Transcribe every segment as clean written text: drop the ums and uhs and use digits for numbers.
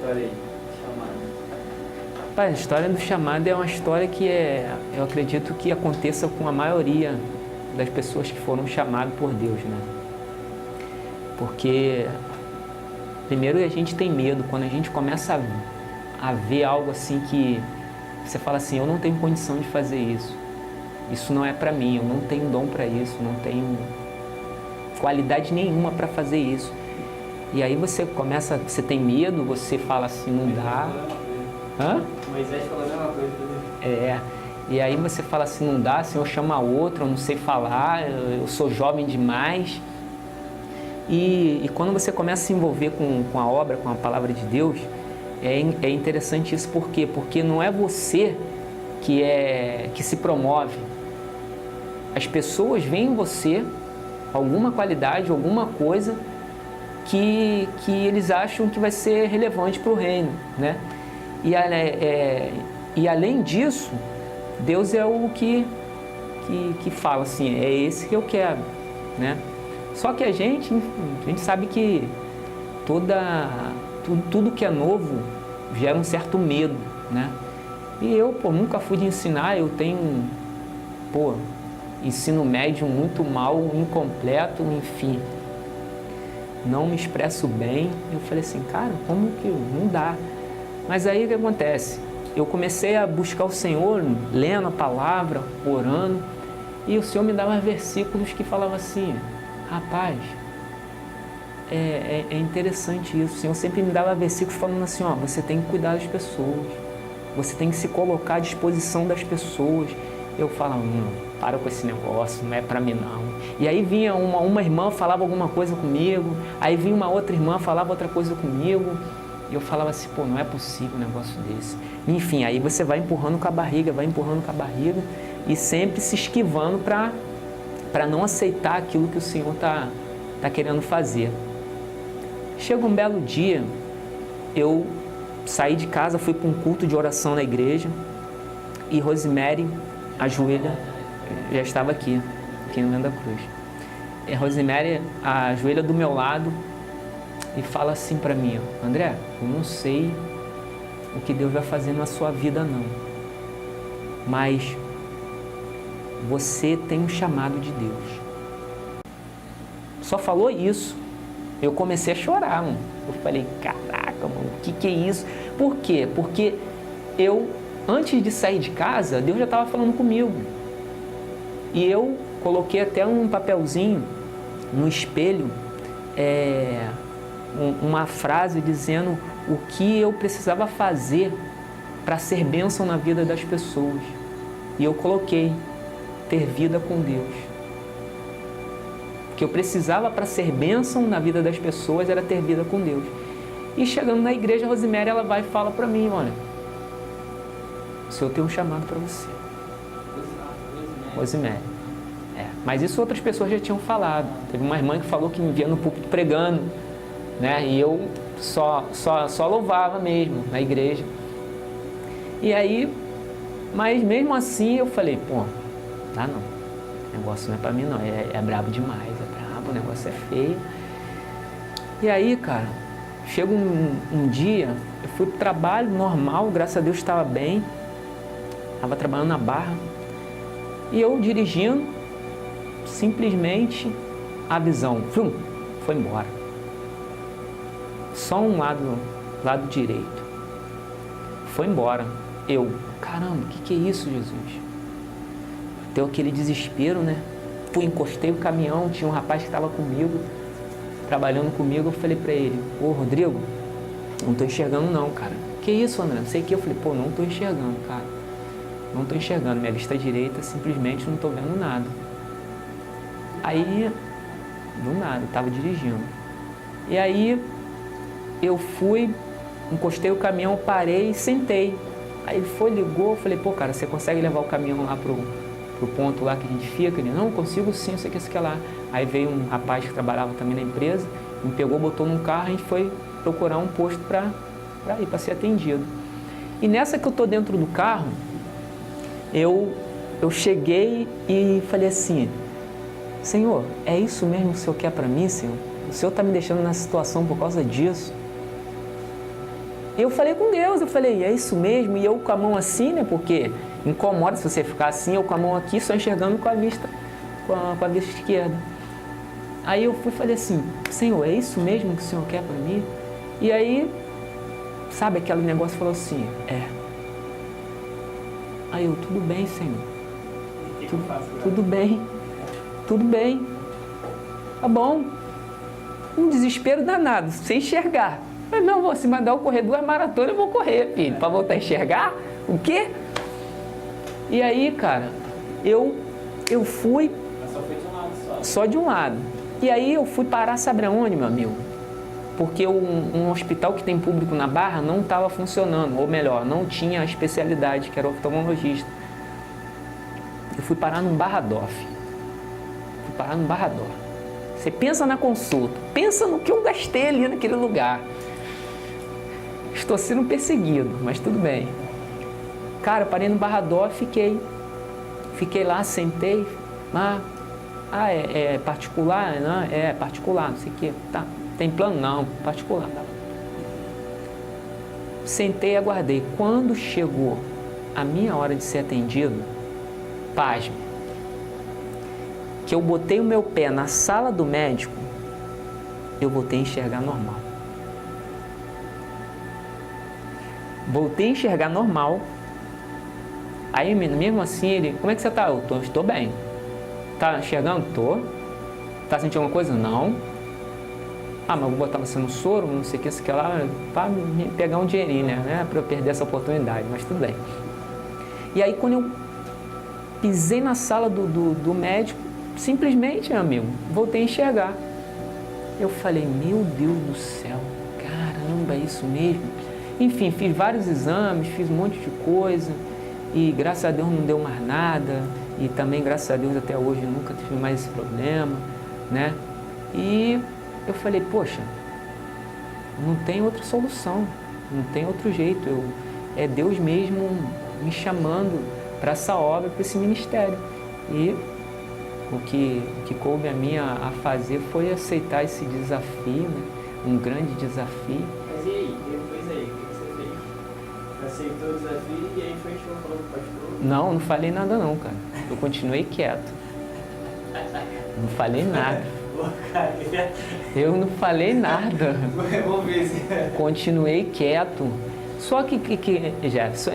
história aí, chamada? Pai, a história do chamado é uma história que eu acredito que aconteça com a maioria das pessoas que foram chamadas por Deus, né? Porque primeiro a gente tem medo, quando a gente começa a ver algo assim que você fala assim, eu não tenho condição de fazer isso. Isso não é para mim, eu não tenho dom para isso, não tenho qualidade nenhuma para fazer isso. E aí você tem medo, você fala assim, não dá. Hã? Moisés falou a mesma coisa. E aí você fala assim, não dá, Senhor, chama outro, eu não sei falar, eu sou jovem demais. E quando você começa a se envolver com a obra, com a palavra de Deus, é interessante isso. Por quê? Porque não é você que se promove. As pessoas veem em você alguma qualidade, alguma coisa que eles acham que vai ser relevante para o reino, né? E além disso, Deus é o que fala assim, é esse que eu quero, né? Só que a gente sabe que tudo que é novo gera um certo medo, né? E eu, nunca fui de ensinar, eu tenho, ensino médio muito mal, incompleto, enfim. Não me expresso bem. Eu falei assim, cara, como que não dá? Mas aí o que acontece? Eu comecei a buscar o Senhor, lendo a palavra, orando, e o Senhor me dava versículos que falavam assim, rapaz, é interessante isso. O Senhor sempre me dava versículos falando assim, você tem que cuidar das pessoas, você tem que se colocar à disposição das pessoas. Eu falava, para com esse negócio, não é para mim não. E aí vinha uma irmã, falava alguma coisa comigo, aí vinha uma outra irmã, falava outra coisa comigo, e eu falava assim, não é possível um negócio desse. Enfim, aí você vai empurrando com a barriga, e sempre se esquivando para não aceitar aquilo que o Senhor está querendo fazer. Chega um belo dia, eu saí de casa, fui para um culto de oração na igreja, e Rosemary ajoelha, já estava aqui no Venda Cruz. E a Rosemary ajoelha do meu lado e fala assim para mim, André, eu não sei o que Deus vai fazer na sua vida não, mas você tem um chamado de Deus. Só falou isso, eu comecei a chorar, mano. Eu falei, caraca, mano, o que é isso? Por quê? Porque antes de sair de casa, Deus já estava falando comigo. E eu coloquei até um papelzinho no espelho, uma frase dizendo o que eu precisava fazer para ser bênção na vida das pessoas. E eu coloquei, ter vida com Deus. O que eu precisava para ser bênção na vida das pessoas era ter vida com Deus. E chegando na igreja, a Rosemary, ela vai e fala para mim, olha, o Senhor tem um chamado para você. Rosemary. Mas isso outras pessoas já tinham falado. Teve uma irmã que falou que me via no púlpito pregando, né? E eu só louvava mesmo na igreja. E aí, mas mesmo assim eu falei, dá não. O negócio não é para mim não, é brabo demais, o negócio é feio. E aí, cara, chega um dia, eu fui pro trabalho normal, graças a Deus estava bem. Estava trabalhando na Barra e eu dirigindo, simplesmente a visão foi embora. Só um lado direito. Foi embora. Eu, caramba, o que é isso, Jesus? Deu aquele desespero, né? Encostei o caminhão, tinha um rapaz que estava comigo, trabalhando comigo, eu falei para ele, Rodrigo, não estou enxergando não, cara. Que isso, André? Não sei o que. Eu falei, não estou enxergando, cara. Não estou enxergando, minha vista direita, simplesmente não estou vendo nada. Aí, do nada, eu estava dirigindo. E aí, eu fui, encostei o caminhão, parei e sentei. Aí ele foi, ligou, eu falei, cara, você consegue levar o caminhão lá pro ponto lá que a gente fica? Ele, não, consigo sim, isso aqui lá. Aí veio um rapaz que trabalhava também na empresa, me pegou, botou num carro, a gente foi procurar um posto para ir, para ser atendido. E nessa que eu estou dentro do carro, eu cheguei e falei assim, Senhor, é isso mesmo que o Senhor quer para mim, Senhor? O Senhor está me deixando nessa situação por causa disso? Eu falei com Deus, eu falei, é isso mesmo? E eu com a mão assim, né? Porque incomoda se você ficar assim, eu com a mão aqui, só enxergando com a vista, com a vista esquerda. Aí eu fui e falei assim, Senhor, é isso mesmo que o Senhor quer para mim? E aí, sabe, aquele negócio falou assim, Aí eu, tudo bem, Senhor. Tudo bem, tudo bem. Tá bom. Um desespero danado, sem enxergar. Eu não, vou se mandar eu correr 2 maratonas, eu vou correr, filho, para voltar a enxergar? O quê? E aí, cara, eu fui... Mas só foi de um lado só. Só de um lado. E aí eu fui parar, sabe aonde, meu amigo? Porque um hospital que tem público na Barra não estava funcionando, ou melhor, não tinha a especialidade, que era oftalmologista. Eu fui parar num Barrador. Você pensa na consulta, pensa no que eu gastei ali naquele lugar. Estou sendo perseguido, mas tudo bem. Cara, eu parei no Barrador, fiquei lá, sentei. É particular? Não, é particular, não sei o quê. Tá, tem plano? Não, particular. Sentei e aguardei. Quando chegou a minha hora de ser atendido, pasme, que eu botei o meu pé na sala do médico, eu voltei a enxergar normal. Voltei a enxergar normal. Aí, mesmo assim, ele, como é que você tá? Eu estou bem. Tá enxergando? Tô. Tá sentindo alguma coisa? Não. Mas eu vou botar você no soro, não sei o que lá, para me pegar um dinheirinho, né? Para eu perder essa oportunidade, mas tudo bem. E aí, quando eu pisei na sala do médico, simplesmente, meu amigo, voltei a enxergar. Eu falei, meu Deus do céu, caramba, é isso mesmo? Enfim, fiz vários exames, fiz um monte de coisa e graças a Deus não deu mais nada e também graças a Deus até hoje nunca tive mais esse problema, né? E eu falei, poxa, não tem outra solução, não tem outro jeito, é Deus mesmo me chamando para essa obra, para esse ministério. E o que coube a mim a fazer foi aceitar esse desafio, né? Um grande desafio. Mas e aí? Depois aí, o que você fez? Aceitou o desafio e aí foi falou com o pastor? Não falei nada não, cara. Eu continuei quieto. Não falei nada. Eu não falei nada. Vamos ver se... Continuei quieto. Só que Jefferson,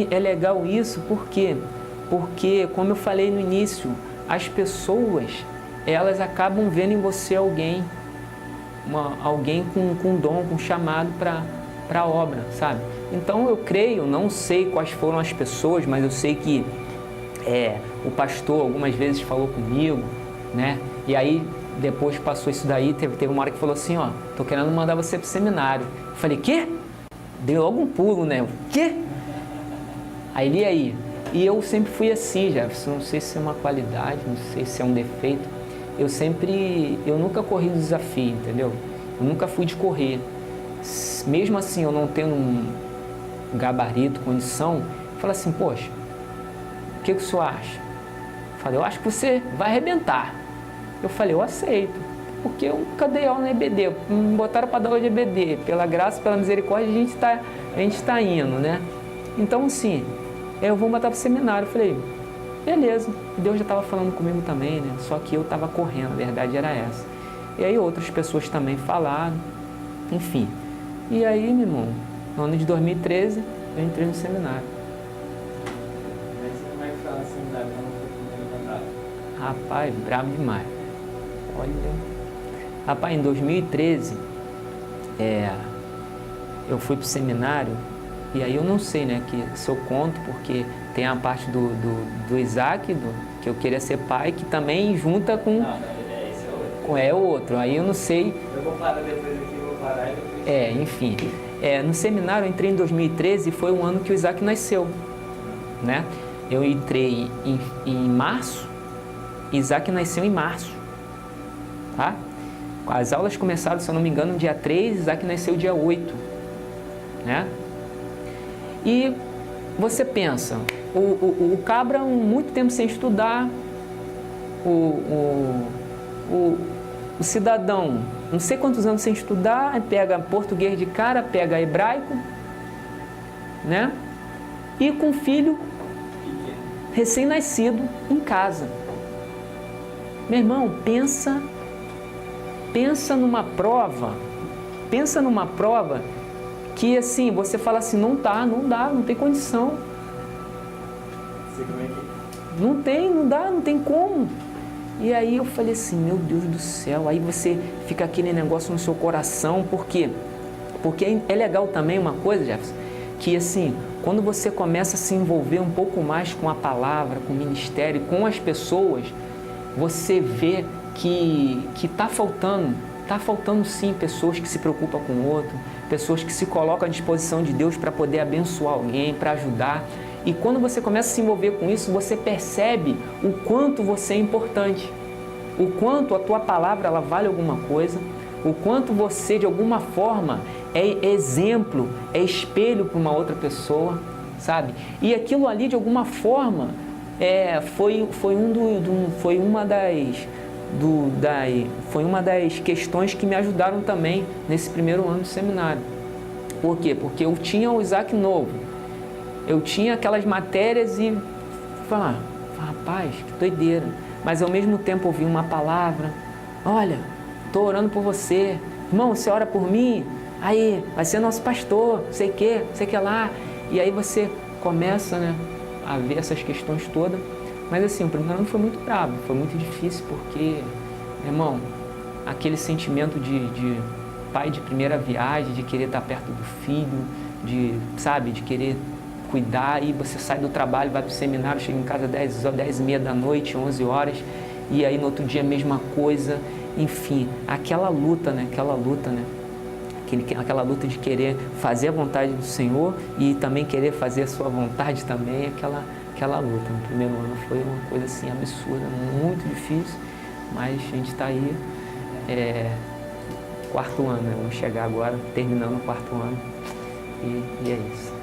é legal isso, por quê? Porque, como eu falei no início, as pessoas, elas acabam vendo em você alguém com dom, com chamado para a obra, sabe? Então eu creio, não sei quais foram as pessoas, mas eu sei que o pastor algumas vezes falou comigo, né? E aí depois passou isso daí, teve uma hora que falou assim, tô querendo mandar você pro seminário. Eu falei, quê? Deu logo um pulo, né? Quê? Aí ele, aí? E eu sempre fui assim, Jefferson, não sei se é uma qualidade, não sei se é um defeito. Eu nunca corri do desafio, entendeu? Eu nunca fui de correr. Mesmo assim, eu não tendo um gabarito, condição, eu falei assim, poxa, o que o senhor acha? Eu falei, eu acho que você vai arrebentar. Eu falei, eu aceito, porque eu nunca dei aula no EBD, me botaram para dar aula de EBD, pela graça, pela misericórdia, a gente tá indo, né? Então, assim, eu vou botar para o seminário. Eu falei, beleza, Deus já estava falando comigo também, né? Só que eu estava correndo, a verdade era essa. E aí outras pessoas também falaram, enfim. E aí, meu irmão, no ano de 2013, eu entrei no seminário. Mas como é que fala assim, quando foi o primeiro contato? Rapaz, bravo demais. Olha, rapaz, em 2013, eu fui pro seminário, e aí eu não sei, né, que se eu conto, porque tem a parte do Isaac, que eu queria ser pai, que também junta com... Não, esse é outro. É outro, aí eu não sei... Eu vou parar depois aqui, vou parar e depois... Enfim, no seminário eu entrei em 2013 e foi o ano que o Isaac nasceu, né? Eu entrei em março, Isaac nasceu em março, tá? As aulas começaram, se eu não me engano, dia 3, Isaac nasceu dia 8, né? E você pensa, o cabra, muito tempo sem estudar, o cidadão, não sei quantos anos sem estudar, pega português de cara, pega hebraico, né? E com um filho recém-nascido em casa. Meu irmão, pensa numa prova que assim, você fala assim, não dá, não tem condição. Sei como é que é. Não tem como. E aí eu falei assim, meu Deus do céu, aí você fica aquele negócio no seu coração, por quê? Porque é legal também uma coisa, Jefferson, que assim, quando você começa a se envolver um pouco mais com a palavra, com o ministério, com as pessoas, você vê que está faltando sim pessoas que se preocupam com o outro, pessoas que se colocam à disposição de Deus para poder abençoar alguém, para ajudar. E quando você começa a se envolver com isso, você percebe o quanto você é importante, o quanto a tua palavra ela vale alguma coisa, o quanto você de alguma forma é exemplo, é espelho para uma outra pessoa, sabe? E aquilo ali de alguma forma foi uma das questões que me ajudaram também nesse primeiro ano de seminário. Por quê? Porque eu tinha o Isaac novo, eu tinha aquelas matérias e falava, rapaz, que doideira. Mas ao mesmo tempo ouvi uma palavra, olha, estou orando por você, irmão, você ora por mim? Aí, vai ser nosso pastor, sei que lá. E aí você começa, né, a ver essas questões todas. Mas assim, o primeiro ano foi muito bravo, foi muito difícil porque, irmão, aquele sentimento de pai de primeira viagem, de querer estar perto do filho, de querer cuidar, e você sai do trabalho, vai para o seminário, chega em casa 10h30 da noite, 11 horas, e aí no outro dia a mesma coisa, enfim, aquela luta, né? Aquela luta de querer fazer a vontade do Senhor e também querer fazer a sua vontade também, aquela luta. No primeiro ano foi uma coisa assim absurda, muito difícil, mas a gente está aí, quarto ano, né? Vamos chegar agora, terminando o quarto ano, e é isso.